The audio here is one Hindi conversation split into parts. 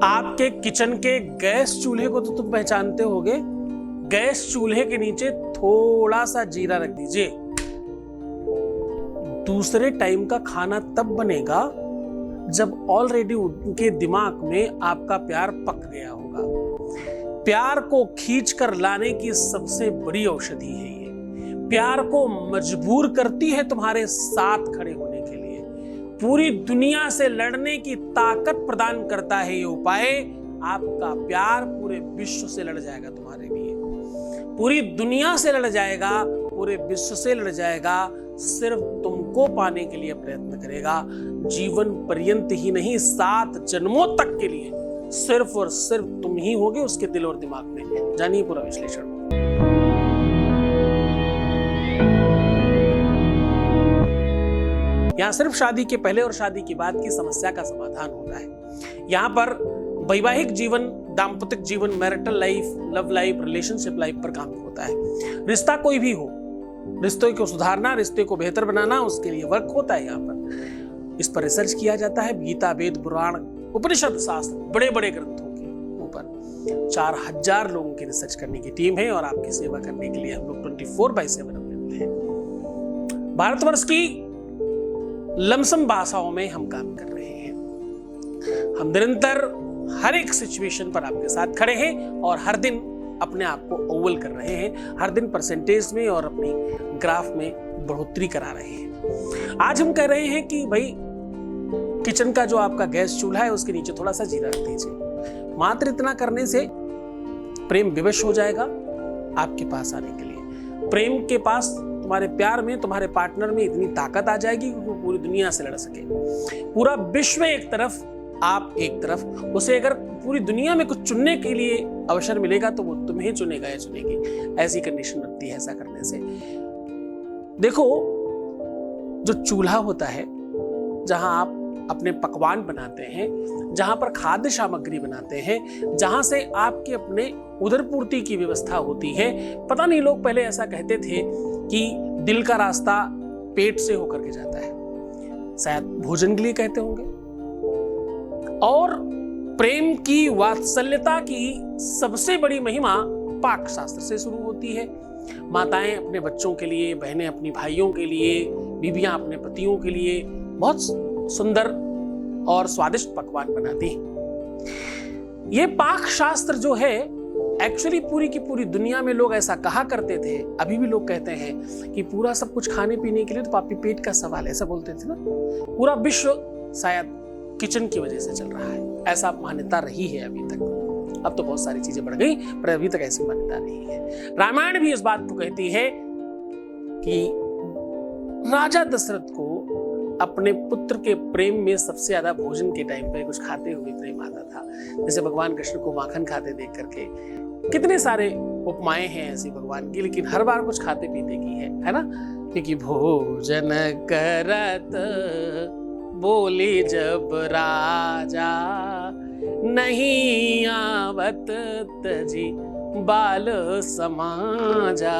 आपके किचन के गैस चूल्हे को तो तुम पहचानते होगे। गैस चूल्हे के नीचे थोड़ा सा जीरा रख दीजिए। दूसरे टाइम का खाना तब बनेगा जब ऑलरेडी उनके दिमाग में आपका प्यार पक गया होगा। प्यार को खींच कर लाने की सबसे बड़ी औषधि है ये। प्यार को मजबूर करती है तुम्हारे साथ खड़े होने के लिए। पूरी दुनिया से लड़ने की ताकत प्रदान करता है ये उपाय। आपका प्यार पूरे विश्व से लड़ जाएगा तुम्हारे लिए। पूरी दुनिया से लड़ जाएगा, पूरे विश्व से लड़ जाएगा। सिर्फ तुमको पाने के लिए प्रयत्न करेगा। जीवन पर्यंत ही नहीं, 7 जन्मों तक के लिए सिर्फ और सिर्फ तुम ही होगे उसके दिल और दिमाग में। जानिए पूरा विश्लेषण। यहाँ सिर्फ शादी के पहले और शादी के बाद की समस्या का समाधान होता है। यहाँ पर वैवाहिक जीवन, दाम्पत्य जीवन, marital life, love life, relationship life पर काम होता है। रिश्ता कोई भी हो, रिश्ते को सुधारना, रिश्ते को बेहतर बनाना, उसके लिए वर्क होता है। यहाँ पर इस पर रिसर्च किया जाता है। गीता, वेद, पुराण, उपनिषद, शास्त्र, बड़े बड़े ग्रंथों के ऊपर 4000 लोगों की रिसर्च करने की टीम है और आपकी सेवा करने के लिए हम लोग 24/7 अवेलेबल हैं। भारतवर्ष की लमसम भाषाओं में हम काम कर रहे हैं। हम निरंतर हर एक सिचुएशन पर आपके साथ खड़े हैं और हर दिन अपने आप को अव्वल कर रहे हैं। हर दिन परसेंटेज में और अपनी ग्राफ में बढ़ोतरी करा रहे हैं। आज हम कह रहे हैं कि भाई किचन का जो आपका गैस चूल्हा है उसके नीचे थोड़ा सा जीरा रख दीजिए। मात्र इतना करने से प्रेम विवश हो जाएगा आपके पास आने के लिए। प्रेम के पास, तुम्हारे प्यार में, तुम्हारे पार्टनर में इतनी ताकत आ जाएगी कि वो पूरी दुनिया से लड़ सके। पूरा विश्व एक तरफ, आप एक तरफ। उसे अगर पूरी दुनिया में कुछ चुनने के लिए अवसर मिलेगा तो वो तुम्हें चुनेगा या चुनेगी। ऐसी कंडीशन बनती है ऐसा करने से। देखो, जो चूल्हा होता है जहां आप अपने पकवान बनाते हैं, जहां पर खाद्य सामग्री बनाते हैं, जहां से आपके अपने उदर पूर्ति की व्यवस्था होती है। पता नहीं, लोग पहले ऐसा कहते थे कि दिल का रास्ता पेट से होकर के जाता है। शायद भोजन के लिए कहते होंगे। और प्रेम की, वात्सल्यता की सबसे बड़ी महिमा पाक शास्त्र से शुरू होती है। माताएं अपने बच्चों के लिए, बहनें अपनी भाइयों के लिए, बीवियां अपने पतियों के लिए बहुत सुंदर और स्वादिष्ट पकवान बनाती हैं। ये पाक शास्त्र जो है, एक्चुअली पूरी की पूरी दुनिया में लोग ऐसा कहा करते थे, अभी भी लोग कहते हैं कि पूरा सब कुछ खाने पीने के लिए तो पापी पेट का सवाल है, ऐसा बोलते थे ना। पूरा विश्व शायद किचन की वजह से चल रहा है, ऐसा मान्यता रही है अभी तक। अब तो बहुत सारी चीजें बढ़ गई, पर अभी तक ऐसी मान्यता नहीं है। रामायण भी इस बात को कहती है कि राजा दशरथ को अपने पुत्र के प्रेम में सबसे ज्यादा भोजन के टाइम पे कुछ खाते हुए प्रेम आता था। जैसे भगवान कृष्ण को माखन खाते देख करके कितने सारे उपमाएं हैं ऐसी भगवान की, लेकिन हर बार कुछ खाते पीते की है ना। क्योंकि भोजन करत बोले जब राजा, नहीं आवत तजी बाल समाजा।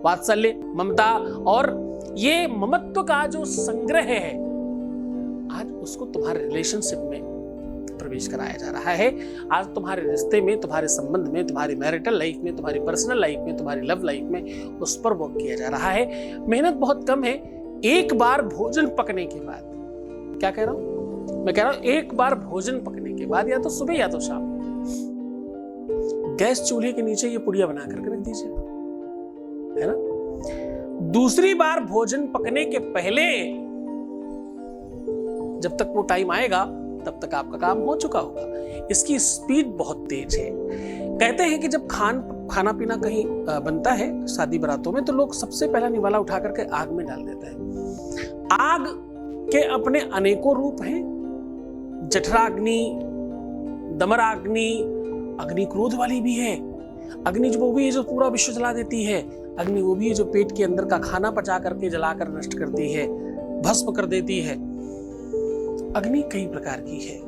वात्सल्य, ममता और ये ममत्व का जो संग्रह है, आज उसको तुम्हारे रिलेशनशिप में प्रवेश कराया जा रहा है। आज तुम्हारे रिश्ते में, तुम्हारे संबंध में, तुम्हारी मैरिटल लाइफ में, तुम्हारी पर्सनल लाइफ में, तुम्हारी लव लाइफ में उस पर वर्क किया जा रहा है। मेहनत बहुत कम है। एक बार भोजन पकने के बाद, क्या कह रहा हूं मैं, कह रहा हूं एक बार भोजन पकने के बाद, या तो सुबह या तो शाम, गैस चूल्हे के नीचे ये पुड़िया बना करके रख दीजिए, है ना। दूसरी बार भोजन पकने के पहले, जब तक वो टाइम आएगा तब तक आपका काम हो चुका होगा। इसकी स्पीड बहुत तेज है। कहते हैं कि जब खाना पीना कहीं बनता है शादी बारातों में, तो लोग सबसे पहला निवाला उठा करके आग में डाल देते हैं। आग के अपने अनेकों रूप हैं। जठराग्नि, दमराग्नि, अग्नि क्रोध वाली भी है। अग्नि जो वो भी है जो पूरा विश्व जला देती है। अग्नि वो भी है जो पेट के अंदर का खाना पचा करके जलाकर नष्ट करती है, भस्म कर देती है। अग्नि कई प्रकार की है।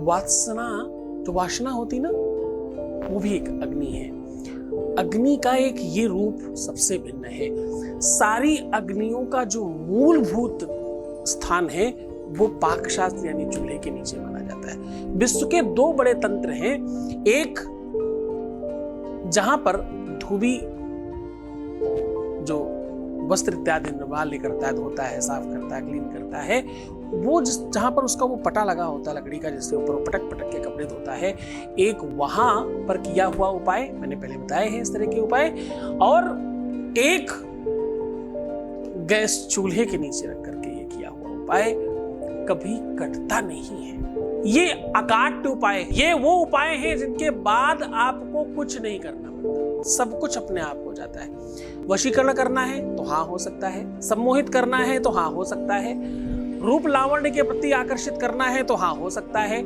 वासना, जो वासना होती ना, वो भी एक अग्नि है। अग्नि का एक ये रूप सबसे भिन्न है। सारी अग्नियों का जो मूलभूत स्थान है वो पाक शास्त्र यानी चूल्हे के नीचे बना जाता है। विश्व के दो बड़े तंत्र हैं, एक जहां पर धोबी जो वस्त्र इत्यादि निर्माल्य करता है, धोता है, साफ करता है, क्लीन करता है, वो जहां पर उसका वो पटा लगा होता है लकड़ी का, जिसके ऊपर वो पटक पटक के कपड़े धोता है, एक वहां पर किया हुआ उपाय, मैंने पहले बताए हैं इस तरह के उपाय, और एक गैस चूल्हे के नीचे रख करके ये किया हुआ उपाय कभी कटता नहीं है। ये अकाट्य उपाय, ये वो उपाय हैं जिनके बाद आपको कुछ नहीं करना पड़ता, सब कुछ अपने आप हो जाता है। वशीकरण करना है तो हाँ हो सकता है, सम्मोहित करना है तो हाँ हो सकता है, रूप लावण्य के प्रति आकर्षित करना है तो हाँ हो सकता है,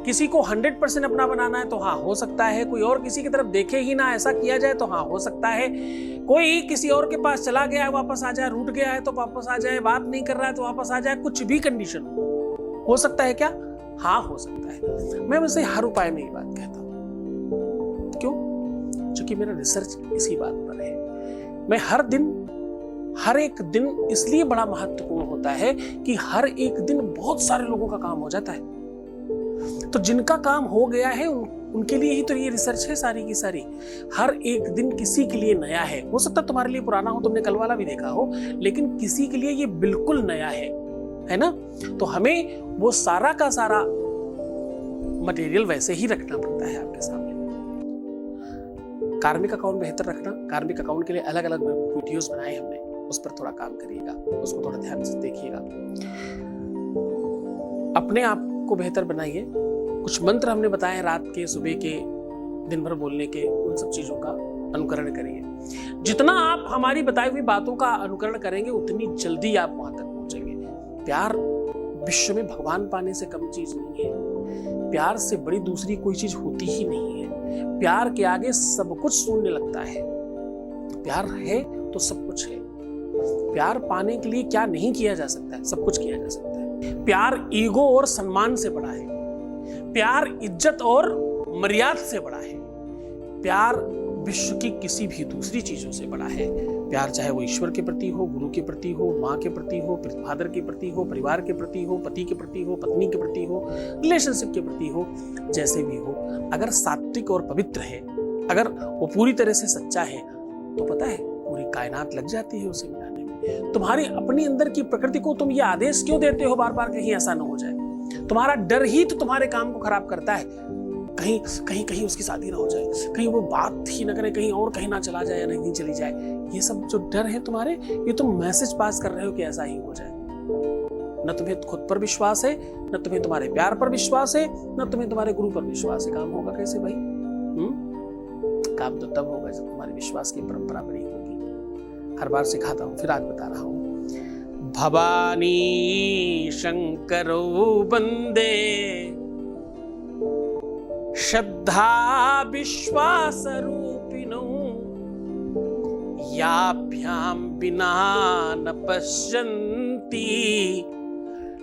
किसी को 100% अपना बनाना है तो हाँ हो सकता है, कोई और किसी की तरफ देखे ही ना ऐसा किया जाए तो हाँ हो सकता है, कोई किसी और के पास चला गया है वापस आ जाए, रूठ गया है तो वापस आ जाए, बात नहीं कर रहा है तो वापस आ जाए, कुछ भी कंडीशन हो सकता है क्या? हाँ हो सकता है। मैं वैसे हर उपाय में ये बात कहता हूं, क्यों? क्योंकि मेरा रिसर्च इसी बात पर है। मैं हर एक दिन इसलिए बड़ा महत्वपूर्ण होता है कि हर एक दिन बहुत सारे लोगों का काम हो जाता है, तो जिनका काम हो गया है उनके लिए ही तो ये रिसर्च है सारी की सारी। हर एक दिन किसी के लिए नया है, हो सकता है तुम्हारे लिए पुराना हो, तुमने कल वाला भी देखा हो, लेकिन किसी के लिए ये बिल्कुल नया है ना? तो हमें वो सारा का सारा मटेरियल वैसे ही रखना पड़ता है आपके सामने। कार्मिक अकाउंट बेहतर रखना, कार्मिक अकाउंट के लिए अलग अलग वीडियोस बनाए हमने, उस पर थोड़ा काम करिएगा, उसको थोड़ा ध्यान से देखिएगा। अपने आप को बेहतर बनाइए। कुछ मंत्र हमने बताए रात के, सुबह के, दिन भर बोलने के, उन सब चीजों का अनुकरण करिए। जितना आप हमारी बताई हुई बातों का अनुकरण करेंगे उतनी जल्दी आप वहां तक पहुंचेंगे। प्यार विश्व में भगवान पाने से कम चीज नहीं है, प्यार से बड़ी दूसरी कोई चीज होती ही नहीं है। प्यार के आगे सब कुछ शून्य लगता है। प्यार है तो सब कुछ है। प्यार पाने के लिए क्या नहीं किया जा सकता है? सब कुछ किया जा सकता है। प्यार ईगो और सम्मान से बड़ा है, प्यार इज्जत और मर्यादा से बड़ा है, प्यार विश्व की किसी भी दूसरी चीजों से बड़ा है। प्यार चाहे वो ईश्वर के प्रति हो, गुरु के प्रति हो, माँ के प्रति हो, फादर के प्रति हो, परिवार के प्रति हो, पति के प्रति हो, पत्नी के प्रति हो, रिलेशनशिप के प्रति हो, जैसे भी हो, अगर सात्विक और पवित्र है, अगर वो पूरी तरह से सच्चा है, तो पता है पूरी कायनात लग जाती है उसे मिलाने में। तुम्हारी अपनी अंदर की प्रकृति को तुम ये आदेश क्यों देते हो बार बार कहीं ऐसा ना हो जाए? तुम्हारा डर ही तो तुम्हारे काम को खराब करता है। कहीं उसकी शादी ना हो जाए, कहीं वो बात ही ना करे, कहीं और कहीं ना चला जाए या नहीं चली जाए। ये सब जो डर है तुम्हारे, ये तुम मैसेज पास कर रहे हो कि ऐसा ही हो जाए। न तुम्हें खुद पर विश्वास है, न तुम्हें तुम्हारे प्यार पर विश्वास है, न तुम्हें तुम्हारे गुरु पर विश्वास है। काम होगा कैसे भाई? काम तो तब होगा जब तुम्हारे विश्वास की परंपरा बड़ी होगी। हर बार सिखाता हूं, फिर आज बता रहा हूं। भवानी शंकरो वंदे श्रद्धा विश्वास रूपिणो याभ्याम बिना न पश्यन्ति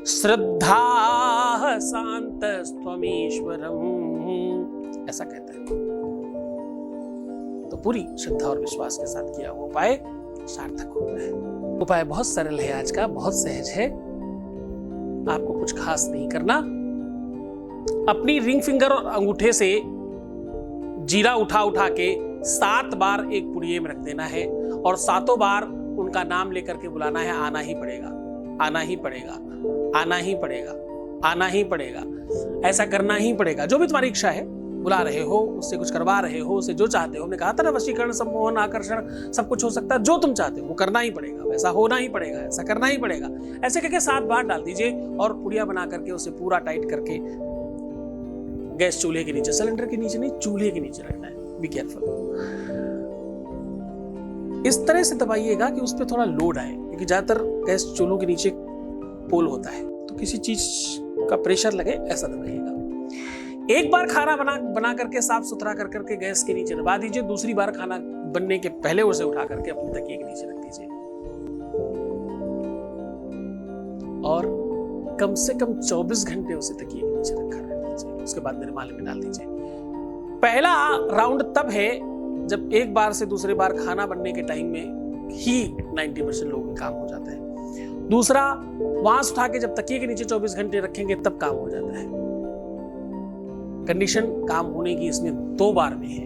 श्रद्धा शांतस्त्वमीश्वरम्, ऐसा कहता है। तो पूरी श्रद्धा और विश्वास के साथ किया हुआ उपाय सार्थक होता है। उपाय बहुत सरल है, आज का बहुत सहज है, आपको कुछ खास नहीं करना। अपनी रिंग फिंगर और अंगूठे से जीरा उठा उठा के 7 बार एक पुड़िये में रख देना है और 7 बार उनका नाम लेकर के बुलाना है। आना ही पड़ेगा, आना ही पड़ेगा, आना ही पड़ेगा, आना ही पड़ेगा, ऐसा करना ही पड़ेगा। जो भी तुम्हारी इच्छा है, बुला रहे हो, उससे कुछ करवा रहे हो, उससे जो चाहते हो, हमने कहा था ना वशीकरण, सम्मोहन, आकर्षण, सब कुछ हो सकता है। जो तुम चाहते हो वो करना ही पड़ेगा, वैसा होना ही पड़ेगा, ऐसा करना ही पड़ेगा। ऐसे करके 7 बार डाल दीजिए और पुड़िया बना करके उसे पूरा टाइट करके गैस चूल्हे के नीचे, सिलेंडर के नीचे नहीं, चूल्हे के नीचे रखना है। Be careful. इस तरह से दबाइएगा कि उस पर थोड़ा लोड आए, क्योंकि ज्यादातर गैस चूल्हों के नीचे पोल होता है, तो किसी चीज का प्रेशर लगे ऐसा दबाइएगा। एक बार खाना बना करके साफ सुथरा कर करके गैस के नीचे दबा दीजिए। दूसरी बार खाना बनने के पहले उसे उठा करके अपने तकिए के नीचे रख दीजिए और कम से कम 24 घंटे उसे तकिए के नीचे रखा रहना चाहिए। उसके बाद निर्माल्य में डाल दीजिए। पहला राउंड तब है जब एक बार से दूसरे बार खाना बनने के टाइम में ही 90% लोगों का काम हो जाता है। दूसरा, वहां से उठा के जब तकिए के नीचे 24 घंटे रखेंगे तब काम हो जाता है। कंडीशन काम होने की इसमें 2 बार में है।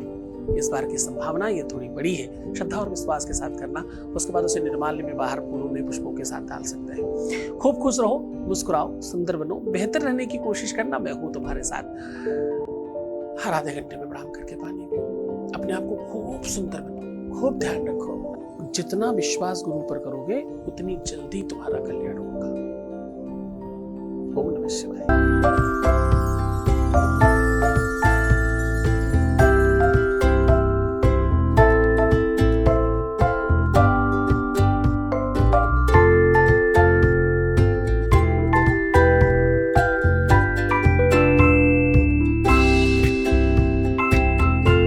इस बार की संभावना ये थोड़ी बड़ी है। श्रद्धा और विश्वास के साथ करना, उसके बाद उसे निर्माल्य में बाहर फूलों में पुष्पों के साथ डाल सकते हैं। खूब खुश रहो, मुस्कुराओ, सुंदर बनो, बेहतर रहने की कोशिश करना। मैं हूं तुम्हारे साथ। हर आधे घंटे में प्रणाम करके पानी पियो। अपने आप को खूब सुंदर बनो, खूब ध्यान रखो। जितना विश्वास गुरु पर करोगे उतनी जल्दी तुम्हारा कल्याण होगा। ओम नमः शिवाय।